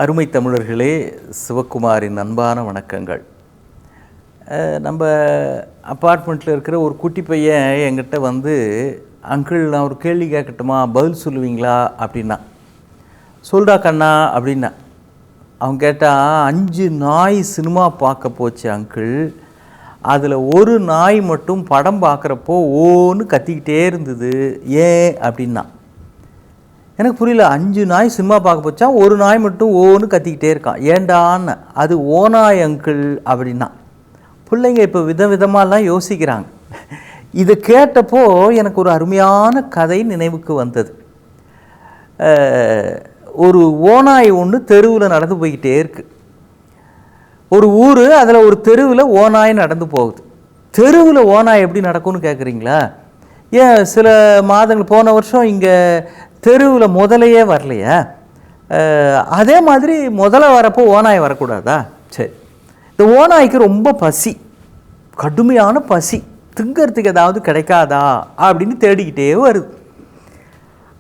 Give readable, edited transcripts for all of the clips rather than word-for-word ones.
அருமை தமிழர்களே, சிவக்குமாரின் அன்பான வணக்கங்கள். நம்ம அப்பார்ட்மெண்ட்டில் இருக்கிற ஒரு குட்டி பையன் என்கிட்ட வந்து, அங்கிள் நான் ஒரு கேள்வி கேட்கட்டுமா, பதில் சொல்லுவீங்களா அப்படின்னா. சொல்கிறா கண்ணா அப்படின்னா. அவன் கேட்டால் 5 நாய் சினிமா பார்க்க போச்சு அங்கிள், அதில் ஒரு நாய் மட்டும் படம் பார்க்குறப்போ ஓன்னு கத்திக்கிட்டே இருந்தது, ஏன் அப்படின்னா. எனக்கு புரியல. 5 நாய் சினிமா பார்க்க போச்சா, ஒரு நாய் மட்டும் ஓன்னு கத்திக்கிட்டே இருக்கான், ஏண்டான்னு. அது ஓநாய் அங்கிள் அப்படின்னா. பிள்ளைங்க இப்போ விதவிதமாலாம் யோசிக்கிறாங்க. இதை கேட்டப்போ எனக்கு ஒரு அருமையான கதை நினைவுக்கு வந்தது. ஒரு ஓநாய் ஒன்று தெருவில் நடந்து போய்கிட்டே இருக்கு. ஒரு ஊர், அதில் ஒரு தெருவில் ஓநாய் நடந்து போகுது. தெருவில் ஓநாய் எப்படி நடக்கும்னு கேட்குறீங்களா? ஏன் சில மாதங்கள், போன வருஷம் இங்கே தெருவில் முதலையே வரலையா? அதே மாதிரி முதல்ல வரப்போ ஓநாய் வரக்கூடாதா? சரி, இந்த ஓநாய்க்கு ரொம்ப பசி, கடுமையான பசி, திங்கிறதுக்கு ஏதாவது கிடைக்காதா அப்படின்னு தேடிக்கிட்டே வருது.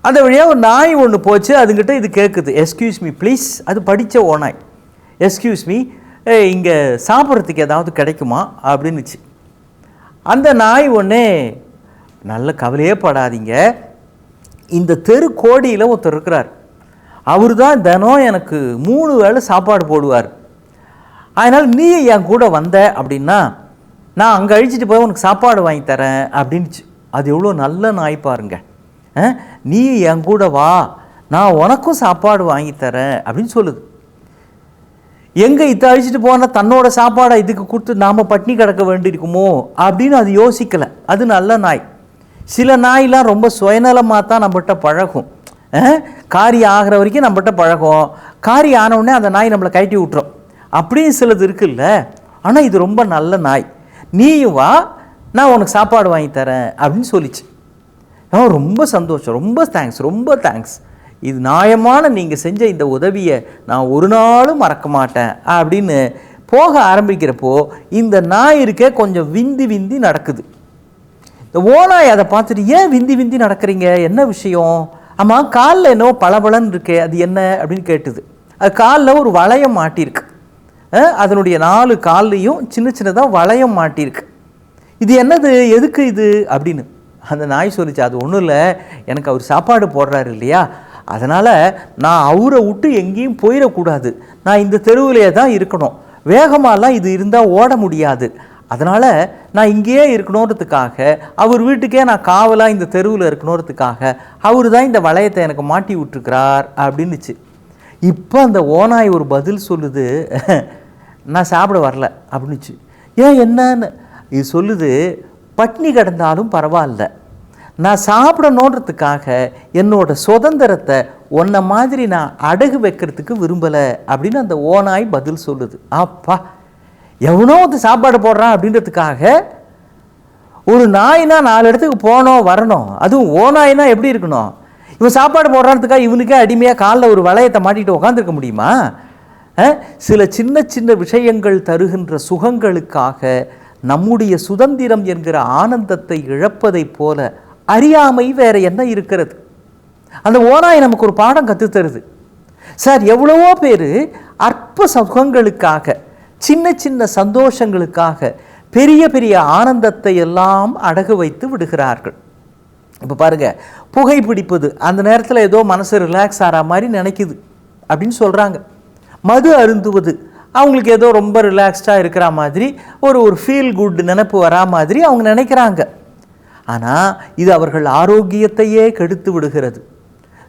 அந்த வழியாக ஒரு நாய் ஒன்று போச்சு, அதுங்கிட்ட இது கேட்குது, எஸ்கியூஸ் மீ ப்ளீஸ். அது படித்த ஓநாய். எஸ்கியூஸ் மீ, இங்கே சாப்பிட்றதுக்கு ஏதாவது கிடைக்குமா அப்படின்னுச்சு. அந்த நாய் ஒன்று, நல்ல கவலையே படாதீங்க, இந்த தெரு கோடியில் ஒருத்தர் இருக்கிறார், அவர் தான் தினம் எனக்கு 3 வேளை சாப்பாடு போடுவார், அதனால் நீ என் கூட வந்த அப்படின்னா நான் அங்கே அழிச்சிட்டு போய் உனக்கு சாப்பாடு வாங்கி தரேன் அப்படின்ச்சு. அது எவ்வளோ நல்ல நாய் பாருங்க. நீ என் கூட வா, நான் உனக்கும் சாப்பாடு வாங்கி தரேன் அப்படின்னு சொல்லுது. எங்கே இதை அழிச்சிட்டு போனால் தன்னோட சாப்பாடை இதுக்கு கொடுத்து நாம் பட்னி கிடக்க வேண்டியிருக்குமோ அப்படின்னு அது யோசிக்கலை. அது நல்ல நாய். சில நாயெலாம் ரொம்ப சுயநலமாக தான் நம்மகிட்ட பழகும். காரியம் ஆகிற வரைக்கும் நம்மகிட்ட பழகும், காரியம் ஆனவுடனே அந்த நாய் நம்மளை கழட்டி விட்டுரும். அப்படியும் சிலது இருக்குல்ல. ஆனால் இது ரொம்ப நல்ல நாய். நீயும் வா, நான் உனக்கு சாப்பாடு வாங்கி தரேன் அப்படின்னு சொல்லிச்சு. ரொம்ப சந்தோஷம், ரொம்ப தேங்க்ஸ், ரொம்ப தேங்க்ஸ், இது நியாயமான நீங்கள் செஞ்ச இந்த உதவியை நான் ஒரு நாளும் மறக்க மாட்டேன் அப்படின்னு போக ஆரம்பிக்கிறப்போ இந்த நாய் இருக்கே கொஞ்சம் விந்தி விந்தி நடக்குது. இந்த ஓநாய் அதை பார்த்துட்டு, ஏன் விந்தி விந்தி நடக்கிறீங்க, என்ன விஷயம்? ஆமாம், காலில் என்னோ பளபளன்னு இருக்கே, அது என்ன அப்படின்னு கேட்டுது. அது காலில் ஒரு வளையம் மாட்டியிருக்கு. அதனுடைய 4 கால்லையும் சின்ன சின்னதாக வளையம் மாட்டியிருக்கு. இது என்னது, எதுக்கு இது அப்படின்னு அந்த நாய் சொல்லிச்சு. அது ஒன்றும் இல்லை, எனக்கு அவர் சாப்பாடு போடுறாரு இல்லையா, அதனால் நான் அவரை விட்டு எங்கேயும் போயிடக்கூடாது, நான் இந்த தெருவிலே தான் இருக்கணும், வேகமாலாம் இது இருந்தால் ஓட முடியாது, அதனால் நான் இங்கேயே இருக்கணுன்றதுக்காக, அவர் வீட்டுக்கே நான் காவலாக இந்த தெருவில் இருக்கணுன்றதுக்காக அவர் தான் இந்த வளையத்தை எனக்கு மாட்டி விட்டுருக்கிறார் அப்படின்னுச்சு. இப்போ அந்த ஓநாய் ஒரு பதில் சொல்லுது, நான் சாப்பிட வரல அப்படின்னுச்சு. ஏன் என்னன்னு இது சொல்லுது, பட்னி கிடந்தாலும் பரவாயில்ல, நான் சாப்பிடணுன்றதுக்காக என்னோட சுதந்திரத்தை உன்ன மாதிரி நான் அடகு வைக்கிறதுக்கு விரும்பலை அப்படின்னு அந்த ஓநாய் பதில் சொல்லுது. அப்பா, எவனோ வந்து சாப்பாடு போடுறான் அப்படின்றதுக்காக ஒரு நாய்னா 4 இடத்துக்கு போனோம் வரணும், அதுவும் ஓநாய்னா எப்படி இருக்கணும், இவன் சாப்பாடு போடுறதுக்காக இவனுக்கே அடிமையாக காலில் ஒரு வளையத்தை மாட்டிட்டு உட்காந்துருக்க முடியுமா? சில சின்ன சின்ன விஷயங்கள் தருகின்ற சுகங்களுக்காக நம்முடைய சுதந்திரம் என்கிற ஆனந்தத்தை இழப்பதை போல அறியாமை வேற என்ன இருக்கிறது? அந்த ஓநாய் நமக்கு ஒரு பாடம் கற்றுத்தருது. சார், எவ்வளவோ பேர் அற்ப சுகங்களுக்காக, சின்ன சின்ன சந்தோஷங்களுக்காக பெரிய பெரிய ஆனந்தத்தை எல்லாம் அடகு வைத்து விடுகிறார்கள். இப்போ பாருங்கள், புகைப்பிடிப்பது அந்த நேரத்தில் ஏதோ மனசு ரிலாக்ஸ் ஆகிற மாதிரி நினைக்குது அப்படின்னு சொல்கிறாங்க. மது அருந்துவது அவங்களுக்கு ஏதோ ரொம்ப ரிலாக்ஸ்டாக இருக்கிற மாதிரி, ஒரு ஃபீல் குட் நினைப்பு வரா மாதிரி அவங்க நினைக்கிறாங்க. ஆனால் இது அவர்கள் ஆரோக்கியத்தையே கெடுத்து விடுகிறது.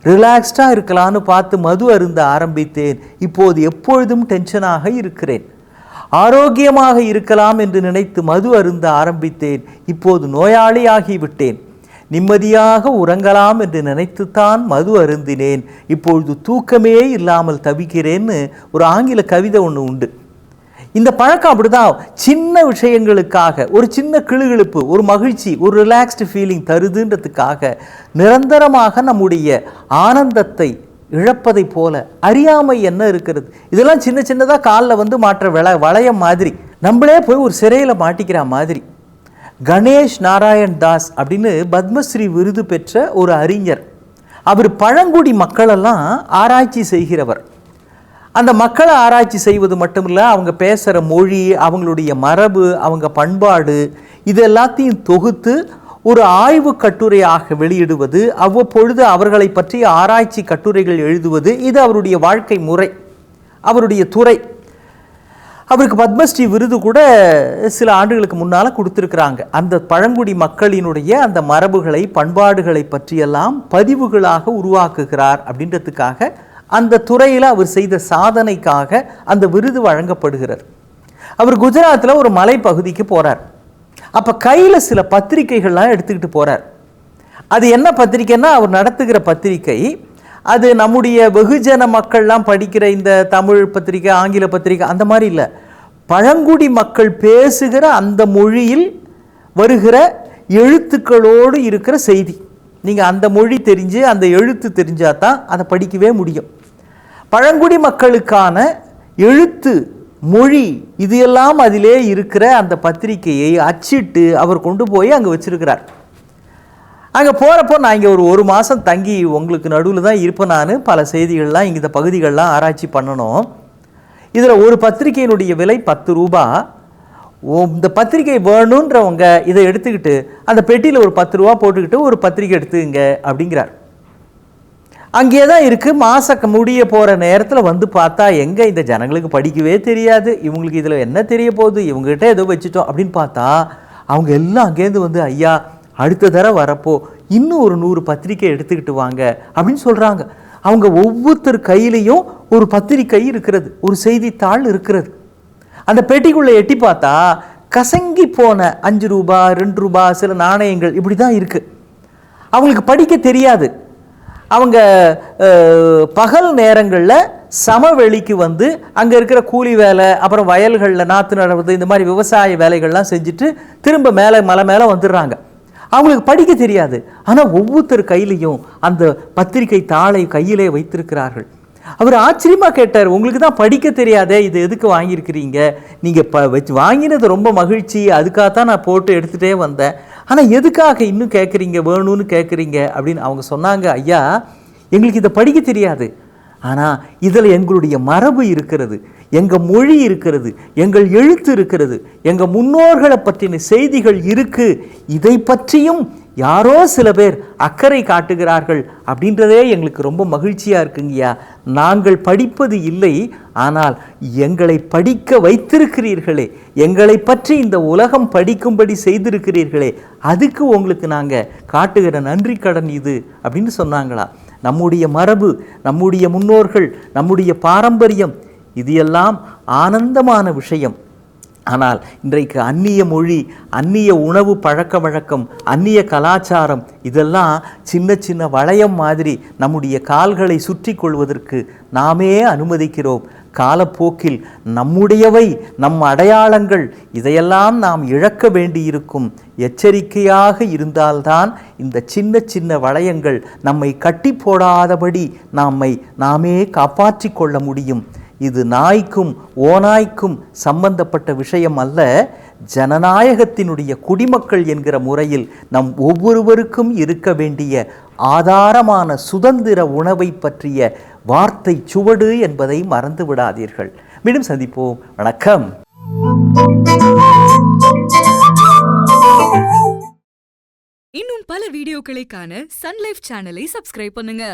ரிலாக்ஸ்டாக இருக்கலான்னு பார்த்து மது அருந்த ஆரம்பித்தேன், இப்போது எப்பொழுதும் டென்ஷனாக இருக்கிறேன். ஆரோக்கியமாக இருக்கலாம் என்று நினைத்து மது அருந்த ஆரம்பித்தேன், இப்போது நோயாளியாகிவிட்டேன். நிம்மதியாக உறங்கலாம் என்று நினைத்துத்தான் மது அருந்தினேன், இப்பொழுது தூக்கமே இல்லாமல் தவிக்கிறேன்னு ஒரு ஆங்கில கவிதை ஒன்று உண்டு. இந்த பழக்கம் அப்படிதான். சின்ன விஷயங்களுக்காக ஒரு சின்ன கிளுகிழுப்பு, ஒரு மகிழ்ச்சி, ஒரு ரிலாக்ஸ்டு ஃபீலிங் தருதுன்றதுக்காக நிரந்தரமாக நம்முடைய ஆனந்தத்தை இழப்பதை போல அறியாமை என்ன இருக்கிறது? இதெல்லாம் சின்ன சின்னதாக காலில் வந்து மாற்ற வளையம் மாதிரி, நம்மளே போய் ஒரு சிறையில் மாட்டிக்கிற மாதிரி. கணேஷ் நாராயண் தாஸ் அப்படின்னு பத்மஸ்ரீ விருது பெற்ற ஒரு அறிஞர். அவர் பழங்குடி மக்களெல்லாம் ஆராய்ச்சி செய்கிறவர். அந்த மக்களை ஆராய்ச்சி செய்வது மட்டுமில்லை, அவங்க பேசுகிற மொழி, அவங்களுடைய மரபு, அவங்க பண்பாடு, இது எல்லாத்தையும் தொகுத்து ஒரு ஆய்வு கட்டுரையாக வெளியிடுவது, அவ்வப்பொழுது அவர்களை பற்றி ஆராய்ச்சி கட்டுரைகள் எழுதுவது, இது அவருடைய வாழ்க்கை முறை, அவருடைய துறை. அவருக்கு பத்மஸ்ரீ விருது கூட சில ஆண்டுகளுக்கு முன்னால் கொடுத்துருக்குறாங்க. அந்த பழங்குடி மக்களினுடைய அந்த மரபுகளை, பண்பாடுகளை பற்றியெல்லாம் பதிவுகளாக உருவாக்குகிறார் அப்படின்றதுக்காக, அந்த துறையில் அவர் செய்த சாதனைக்காக அந்த விருது வழங்கப்படுகிறார். அவர் குஜராத்தில் ஒரு மலைப்பகுதிக்கு போகிறார். அப்போ கையில் சில பத்திரிகைகள்லாம் எடுத்துக்கிட்டு போகிறார். அது என்ன பத்திரிக்கைன்னா, அவர் நடத்துகிற பத்திரிகை, அது நம்முடைய வெகுஜன மக்கள்லாம் படிக்கிற இந்த தமிழ் பத்திரிக்கை, ஆங்கில பத்திரிக்கை அந்த மாதிரி இல்லை. பழங்குடி மக்கள் பேசுகிற அந்த மொழியில் வருகிற எழுத்துக்களோடு இருக்கிற செய்தி. நீங்கள் அந்த மொழி தெரிஞ்சு அந்த எழுத்து தெரிஞ்சால் தான் அதை படிக்கவே முடியும். பழங்குடி மக்களுக்கான எழுத்து, மொழி, இது எல்லாம் அதிலே இருக்கிற அந்த பத்திரிகையை அச்சிட்டு அவர் கொண்டு போய் அங்கே வச்சிருக்கிறார். அங்கே போகிறப்போ நான் இங்கே ஒரு மாதம் தங்கி உங்களுக்கு நடுவில் தான் இருப்பேன். நான் பல செய்திகள்லாம் இங்கே இந்த பகுதிகளெலாம் ஆராய்ச்சி பண்ணணும். இதில் ஒரு பத்திரிகையினுடைய விலை 10 ரூபா. இந்த பத்திரிகை வேணுன்றவங்க இதை எடுத்துக்கிட்டு அந்த பெட்டியில் ஒரு 10 ரூபா போட்டுக்கிட்டு ஒரு பத்திரிகை எடுத்துங்க அப்படிங்கிறார். அங்கே தான் இருக்குது. மாதம் முடிய போகிற நேரத்தில் வந்து பார்த்தா எங்கே இந்த ஜனங்களுக்கு படிக்கவே தெரியாது, இவங்களுக்கு இதில் என்ன தெரிய போகுது, இவங்ககிட்ட ஏதோ வச்சுட்டோம் அப்படின்னு பார்த்தா அவங்க எல்லாம் அங்கேருந்து வந்து, ஐயா அடுத்த தடவை வரப்போ இன்னும் ஒரு 100 பத்திரிக்கை எடுத்துக்கிட்டு வாங்க அப்படின்னு சொல்கிறாங்க. அவங்க ஒவ்வொருத்தர் கையிலையும் ஒரு பத்திரிக்கை இருக்கிறது, ஒரு செய்தித்தாள் இருக்கிறது. அந்த பெட்டிக்குள்ளே எட்டி பார்த்தா கசங்கி போன 5 ரூபா 2 ரூபா சில நாணயங்கள் இப்படி தான் இருக்குது. அவங்களுக்கு படிக்க தெரியாது. அவங்க பகல் நேரங்களில் சமவெளிக்கு வந்து அங்கே இருக்கிற கூலி வேலை, அப்புறம் வயல்களில் நாற்று நடுவது, இந்த மாதிரி விவசாய வேலைகள்லாம் செஞ்சுட்டு திரும்ப மேலே மலை மேலே வந்துடுறாங்க. அவங்களுக்கு படிக்க தெரியாது. ஆனால் ஒவ்வொருத்தர் கையிலையும் அந்த பத்திரிகை தாளை கையிலே வைத்திருக்கிறார்கள். அவர் ஆச்சரியமாக கேட்டார், உங்களுக்கு தான் படிக்க தெரியாதே, இது எதுக்கு வாங்கியிருக்கிறீங்க? நீங்கள் வச்சு வாங்கினது ரொம்ப மகிழ்ச்சி, அதுக்காகத்தான் நான் போட்டு எடுத்துகிட்டே வந்தேன். ஆனால் எதுக்காக இன்னும் கேட்குறீங்க, வேணும்னு கேட்குறீங்க அப்படின்னு அவங்க சொன்னாங்க. ஐயா, எங்களுக்கு இதை படிக்க தெரியாது, ஆனால் இதில் எங்களுடைய மரபு இருக்கிறது, எங்கள் மொழி இருக்கிறது, எங்கள் எழுத்து இருக்கிறது, எங்கள் முன்னோர்களை பற்றின செய்திகள் இருக்குது, இதை பற்றியும் யாரோ சில பேர் அக்கறை காட்டுகிறார்கள் அப்படின்றதே எங்களுக்கு ரொம்ப மகிழ்ச்சியாக இருக்குங்கய்யா. நாங்கள் படிப்பது இல்லை, ஆனால் எங்களை படிக்க வைத்திருக்கிறீர்களே, எங்களை பற்றி இந்த உலகம் படிக்கும்படி செய்திருக்கிறீர்களே, அதுக்கு உங்களுக்கு நாங்கள் காட்டுகிற நன்றி கடன் இது அப்படின்னு சொன்னாங்களா. நம்முடைய மரபு, நம்முடைய முன்னோர்கள், நம்முடைய பாரம்பரியம், இது எல்லாம் ஆனந்தமான விஷயம். ஆனால் இன்றைக்கு அந்நிய மொழி, அந்நிய உணவு பழக்க வழக்கம், அந்நிய கலாச்சாரம், இதெல்லாம் சின்ன சின்ன வளையம் மாதிரி நம்முடைய கால்களை சுற்றி கொள்வதற்கு நாமே அனுமதிக்கிறோம். காலப்போக்கில் நம்முடையவை, நம் அடையாளங்கள், இதையெல்லாம் நாம் இழக்க வேண்டியிருக்கும். எச்சரிக்கையாக இருந்தால்தான் இந்த சின்ன சின்ன வளையங்கள் நம்மை கட்டி போடாதபடி நாமே காப்பாற்றி கொள்ள முடியும். இது நாய்க்கும் ஓநாய்க்கும் சம்பந்தப்பட்ட விஷயம் அல்ல. ஜனநாயகத்தினுடைய குடிமக்கள் என்கிற முறையில் நம் ஒவ்வொருவருக்கும் இருக்க வேண்டிய ஆதாரமான சுதந்திர உணவை பற்றிய வார்த்தை சுவடு என்பதை மறந்து விடாதீர்கள். மீண்டும் சந்திப்போம். வணக்கம். இன்னும் பல வீடியோக்களை காண சன் லைஃப் சேனலை சப்ஸ்கிரைப் பண்ணுங்க.